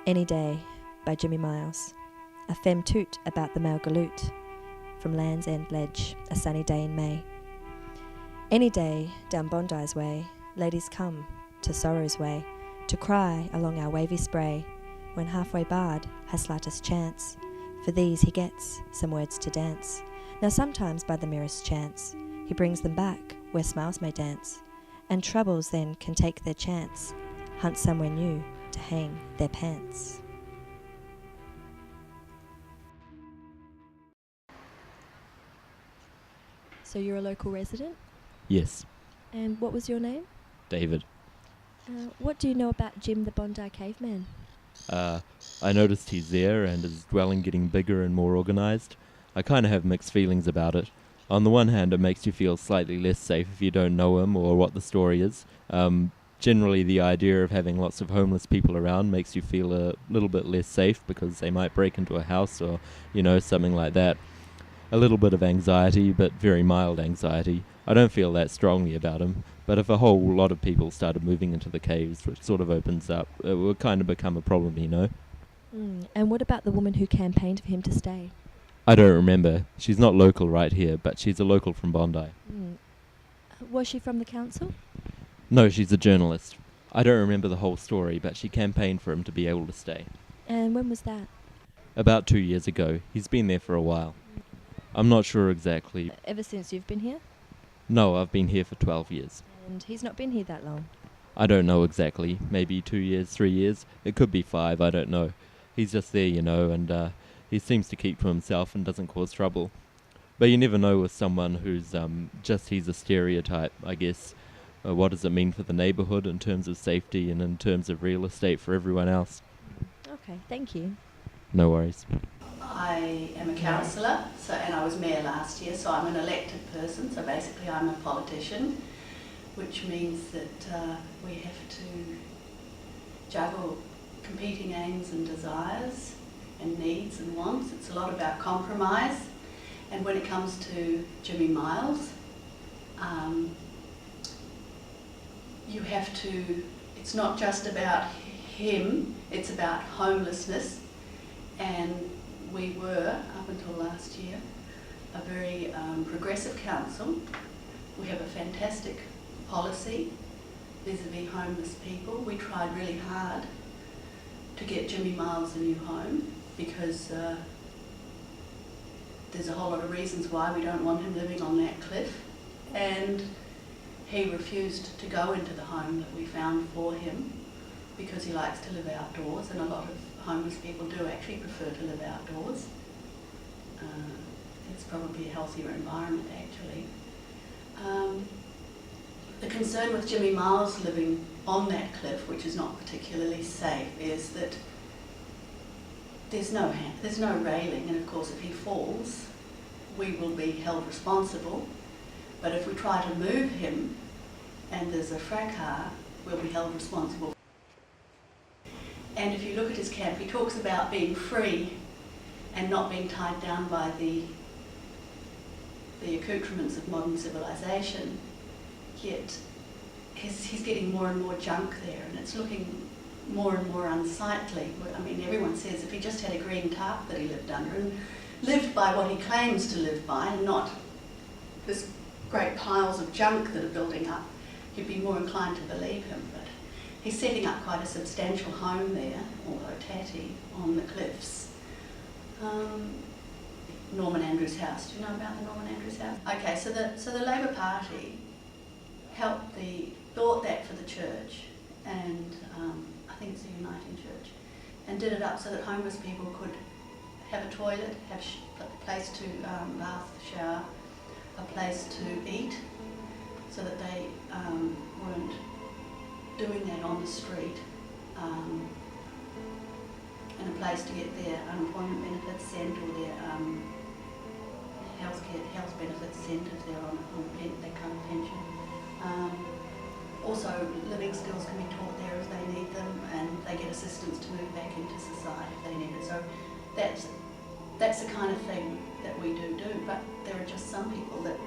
Any Day by Mhyles. A femme toot about the male galoot. From Land's End Ledge, a sunny day in May. Any day down Bondi's way, ladies come to Sorrow's way, to cry along our wavy spray, when halfway barred has slightest chance. For these he gets some words to dance. Now sometimes by the merest chance, he brings them back where smiles may dance, and troubles then can take their chance, hunt somewhere new to hang their pants. So you're a local resident? Yes, And what was your name? David. What do you know about Jim the Bondi caveman? I noticed he's there and his dwelling getting bigger and more organised. I kind of have mixed feelings about it. On the one hand, it makes you feel slightly less safe if you don't know him or what the story is. Generally, the idea of having lots of homeless people around makes you feel a little bit less safe because they might break into a house or, something like that. A little bit of anxiety, but very mild anxiety. I don't feel that strongly about him, but if a whole lot of people started moving into the caves, which sort of opens up, it would kind of become a problem, And what about the woman who campaigned for him to stay? I don't remember. She's not local right here, but she's a local from Bondi. Was she from the council? No, she's a journalist. I don't remember the whole story, but she campaigned for him to be able to stay. And when was that? About 2 years ago. He's been there for a while. I'm not sure exactly. Ever since you've been here? No, I've been here for 12 years. And he's not been here that long? I don't know exactly. Maybe 2 years, 3 years. It could be 5, I don't know. He's just there, and he seems to keep to himself and doesn't cause trouble. But you never know with someone who's he's a stereotype, I guess. What does it mean for the neighbourhood in terms of safety and in terms of real estate for everyone else? Okay, thank you. No worries. I am a councillor, and I was mayor last year, so I'm an elected person, so basically I'm a politician, which means that we have to juggle competing aims and desires and needs and wants. It's a lot about compromise, and when it comes to Mhyles, you have to, it's not just about him, it's about homelessness, and we were, up until last year, a very progressive council. We have a fantastic policy vis-a-vis homeless people. We tried really hard to get Mhyles a new home because there's a whole lot of reasons why we don't want him living on that cliff, and he refused to go into the home that we found for him because he likes to live outdoors, and a lot of homeless people do actually prefer to live outdoors. It's probably a healthier environment actually. The concern with Mhyles living on that cliff, which is not particularly safe, is that there's no railing, and of course if he falls we will be held responsible, but if we try to move him and there's a fracas, we'll be held responsible. And if you look at his camp, he talks about being free and not being tied down by the accoutrements of modern civilization, yet he's getting more and more junk there, and it's looking more and more unsightly. I mean, everyone says if he just had a green tarp that he lived under and lived by what he claims to live by and not this great piles of junk that are building up, you'd be more inclined to believe him. But he's setting up quite a substantial home there, although tatty, on the cliffs. Norman Andrews' house. Do you know about the Norman Andrews house? Okay, so the Labor Party bought that for the church, and I think it's a Uniting Church, and did it up so that homeless people could have a toilet, have a place to bath, shower, a place to eat, so that they weren't doing that on the street, and a place to get their unemployment benefits sent, or their health benefits sent if they're on that kind of pension. Also, living skills can be taught there if they need them, and they get assistance to move back into society if they need it. So that's the kind of thing that we do. But there are just some people that,